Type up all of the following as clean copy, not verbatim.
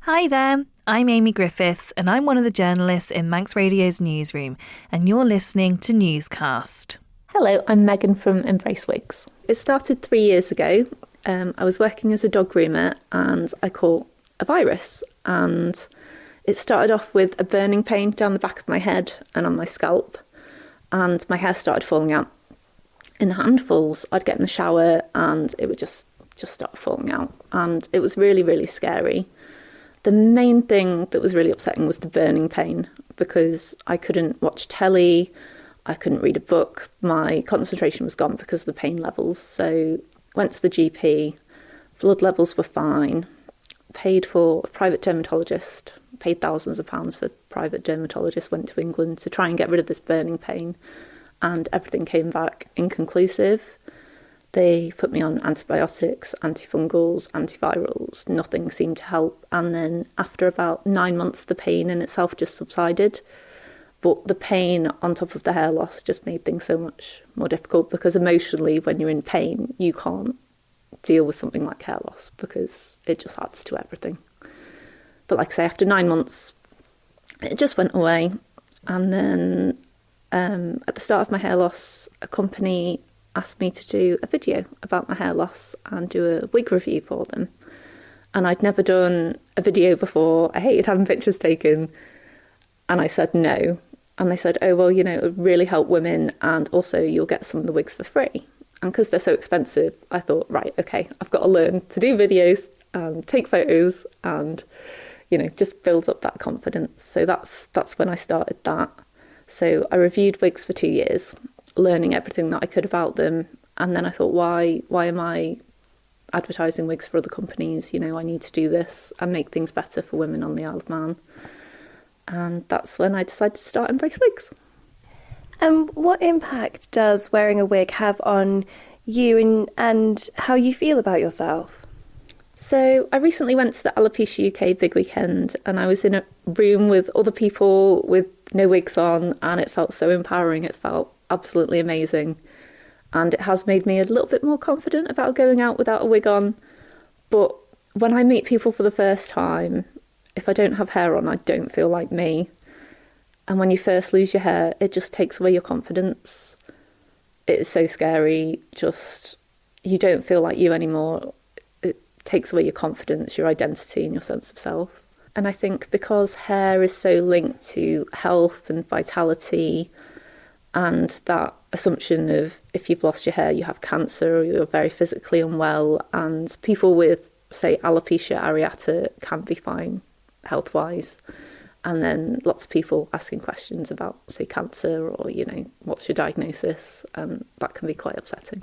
Hi there, I'm Amy Griffiths and I'm one of the journalists in Manx Radio's newsroom, and you're listening to Newscast. Hello, I'm Megan from Embrace Wigs. It started 3 years ago. I was working as a dog groomer and I caught a virus, and it started off with a burning pain down the back of my head and on my scalp, and my hair started falling out in handfuls. I'd get in the shower and it would just start falling out, and it was really, really scary. The main thing that was really upsetting was the burning pain, because I couldn't watch telly, I couldn't read a book, my concentration was gone because of the pain levels. So went to the GP, blood levels were fine, paid for a private dermatologist, paid thousands of pounds for a private dermatologist, went to England to try and get rid of this burning pain, and everything came back inconclusive. They put me on antibiotics, antifungals, antivirals. Nothing seemed to help. And then after about 9 months, the pain in itself just subsided. But the pain on top of the hair loss just made things so much more difficult, because emotionally, when you're in pain, you can't deal with something like hair loss because it just adds to everything. But like I say, after 9 months, it just went away. And then at the start of my hair loss, a company asked me to do a video about my hair loss and do a wig review for them. And I'd never done a video before. I hated having pictures taken. And I said no. And they said, oh, well, you know, it would really help women, and also you'll get some of the wigs for free. And because they're so expensive, I thought, right, okay, I've got to learn to do videos and take photos and, you know, just build up that confidence. So that's when I started that. So I reviewed wigs for 2 years, learning everything that I could about them. And then I thought, why am I advertising wigs for other companies? You know, I need to do this and make things better for women on the Isle of Man. And that's when I decided to start Embrace Wigs. What impact does wearing a wig have on you and how you feel about yourself? So I recently went to the Alopecia UK big weekend, and I was in a room with other people with no wigs on, and it felt so empowering. It felt absolutely amazing, and it has made me a little bit more confident about going out without a wig on. But when I meet people for the first time, if I don't have hair on, I don't feel like me. And when you first lose your hair, it just takes away your confidence. It's so scary. Just, you don't feel like you anymore. It takes away your confidence, your identity and your sense of self. And I think because hair is so linked to health and vitality, and that assumption of if you've lost your hair, you have cancer or you're very physically unwell, and people with, say, alopecia areata can be fine health-wise. And then lots of people asking questions about, say, cancer or, you know, what's your diagnosis? And that can be quite upsetting.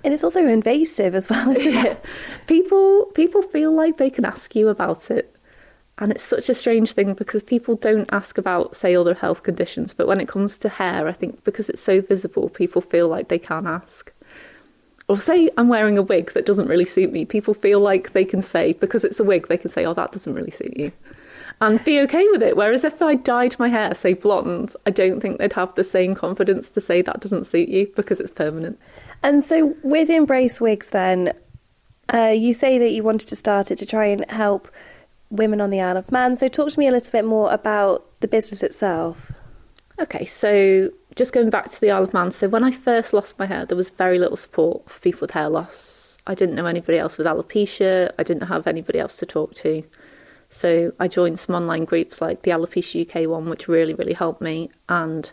And it's also invasive as well, isn't it? People feel like they can ask you about it. And it's such a strange thing, because people don't ask about, say, other health conditions. But when it comes to hair, I think because it's so visible, people feel like they can ask. Or say I'm wearing a wig that doesn't really suit me. People feel like they can say, because it's a wig, they can say, oh, that doesn't really suit you, and be okay with it. Whereas if I dyed my hair, say, blonde, I don't think they'd have the same confidence to say that doesn't suit you, because it's permanent. And so with Embrace Wigs then, you say that you wanted to start it to try and help women on the Isle of Man. So talk to me a little bit more about the business itself. Okay, so just going back to the Isle of Man. So when I first lost my hair, there was very little support for people with hair loss. I didn't know anybody else with alopecia. I didn't have anybody else to talk to. So I joined some online groups like the Alopecia UK one, which really, really helped me. And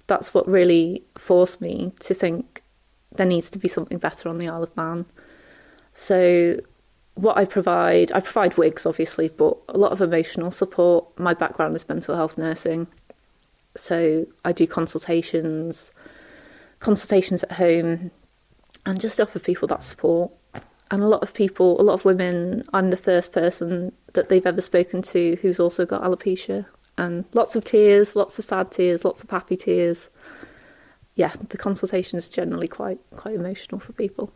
that's what really forced me to think there needs to be something better on the Isle of Man. So what I provide wigs, obviously, but a lot of emotional support. My background is mental health nursing. So I do consultations at home, and just offer people that support. And a lot of women, I'm the first person that they've ever spoken to who's also got alopecia. And lots of tears, lots of sad tears, lots of happy tears. Yeah, the consultation is generally quite emotional for people.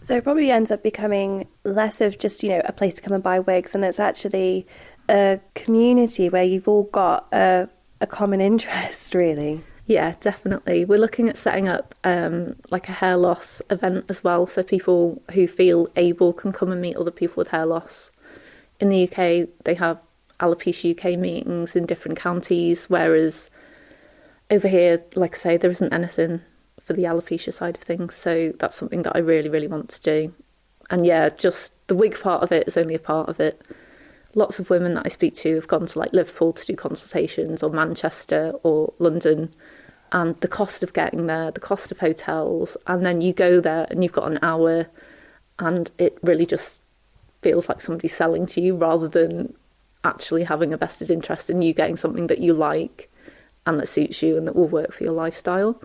So it probably ends up becoming less of just, you know, a place to come and buy wigs, and it's actually a community where you've all got a common interest, really. Yeah, definitely. We're looking at setting up like a hair loss event as well, so people who feel able can come and meet other people with hair loss in the UK, they have Alopecia UK meetings in different counties, whereas over here, like I say, there isn't anything for the alopecia side of things. So that's something that I really, really want to do. And yeah, just the wig part of it is only a part of it. Lots of women that I speak to have gone to like Liverpool to do consultations, or Manchester or London, and the cost of getting there, the cost of hotels, and then you go there and you've got an hour, and it really just feels like somebody's selling to you rather than actually having a vested interest in you getting something that you like and that suits you and that will work for your lifestyle.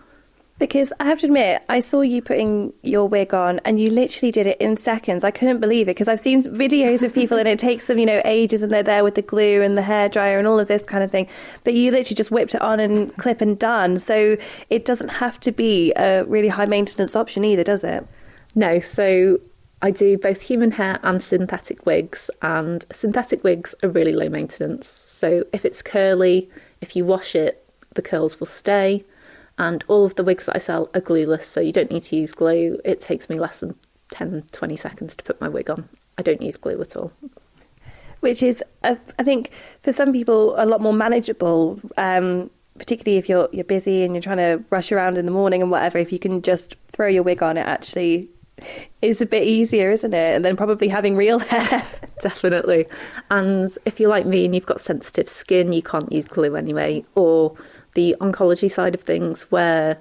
Because I have to admit, I saw you putting your wig on and you literally did it in seconds. I couldn't believe it, because I've seen videos of people and it takes them, ages, and they're there with the glue and the hairdryer and all of this kind of thing. But you literally just whipped it on and clip and done. So it doesn't have to be a really high maintenance option either, does it? No, so I do both human hair and synthetic wigs, and synthetic wigs are really low maintenance. So if it's curly, if you wash it, the curls will stay. And all of the wigs that I sell are glueless, so you don't need to use glue. It takes me less than 10, 20 seconds to put my wig on. I don't use glue at all. Which is, I think, for some people, a lot more manageable, particularly if you're busy and you're trying to rush around in the morning and whatever. If you can just throw your wig on, it actually is a bit easier, isn't it? And then probably having real hair. Definitely. And if you're like me and you've got sensitive skin, you can't use glue anyway. Or the oncology side of things, where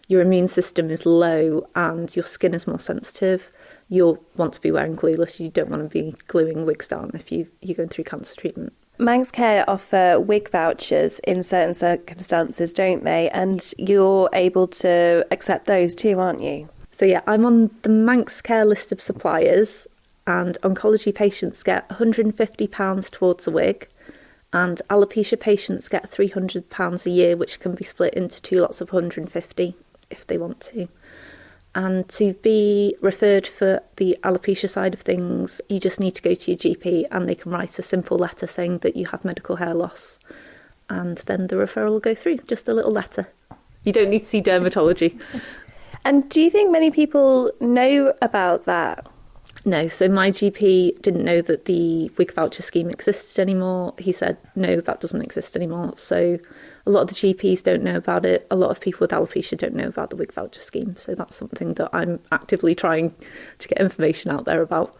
your immune system is low and your skin is more sensitive, you'll want to be wearing glueless. You don't want to be gluing wigs down if you're going through cancer treatment. Manx Care offer wig vouchers in certain circumstances, don't they? And you're able to accept those too, aren't you? So yeah, I'm on the Manx Care list of suppliers, and oncology patients get £150 towards a wig. And alopecia patients get £300 a year, which can be split into 2 lots of 150 if they want to. And to be referred for the alopecia side of things, you just need to go to your GP and they can write a simple letter saying that you have medical hair loss. And then the referral will go through, just a little letter. You don't need to see dermatology. And do you think many people know about that? No, so my GP didn't know that the wig voucher scheme existed anymore. He said, no, that doesn't exist anymore. So a lot of the GPs don't know about it. A lot of people with alopecia don't know about the wig voucher scheme. So that's something that I'm actively trying to get information out there about.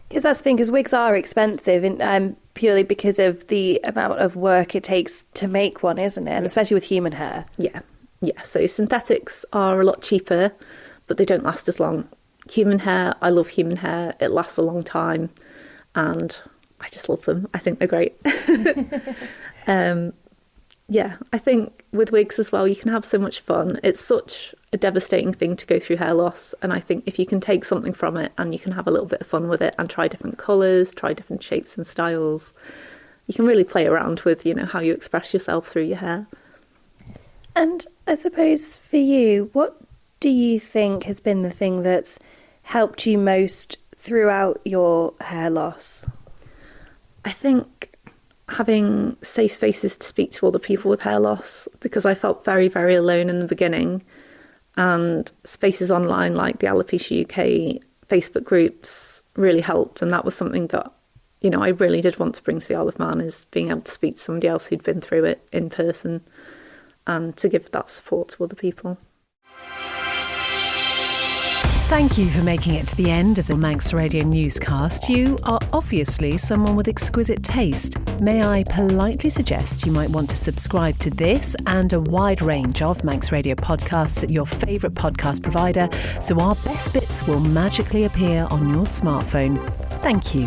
Because that's the thing, because wigs are expensive, and purely because of the amount of work it takes to make one, isn't it? And especially with human hair. Yeah. So synthetics are a lot cheaper, but they don't last as long. Human hair, I love human hair. It lasts a long time, and I just love them. I think they're great. I think with wigs as well, you can have so much fun. It's such a devastating thing to go through hair loss, and I think if you can take something from it and you can have a little bit of fun with it and try different colours, try different shapes and styles, you can really play around with, how you express yourself through your hair. And I suppose for you, what do you think has been the thing that's helped you most throughout your hair loss? I think having safe spaces to speak to other people with hair loss, because I felt very, very alone in the beginning, and spaces online like the Alopecia UK Facebook groups really helped. And that was something that, I really did want to bring to the Isle of Man, is being able to speak to somebody else who'd been through it in person and to give that support to other people. Thank you for making it to the end of the Manx Radio newscast. You are obviously someone with exquisite taste. May I politely suggest you might want to subscribe to this and a wide range of Manx Radio podcasts at your favourite podcast provider, so our best bits will magically appear on your smartphone. Thank you.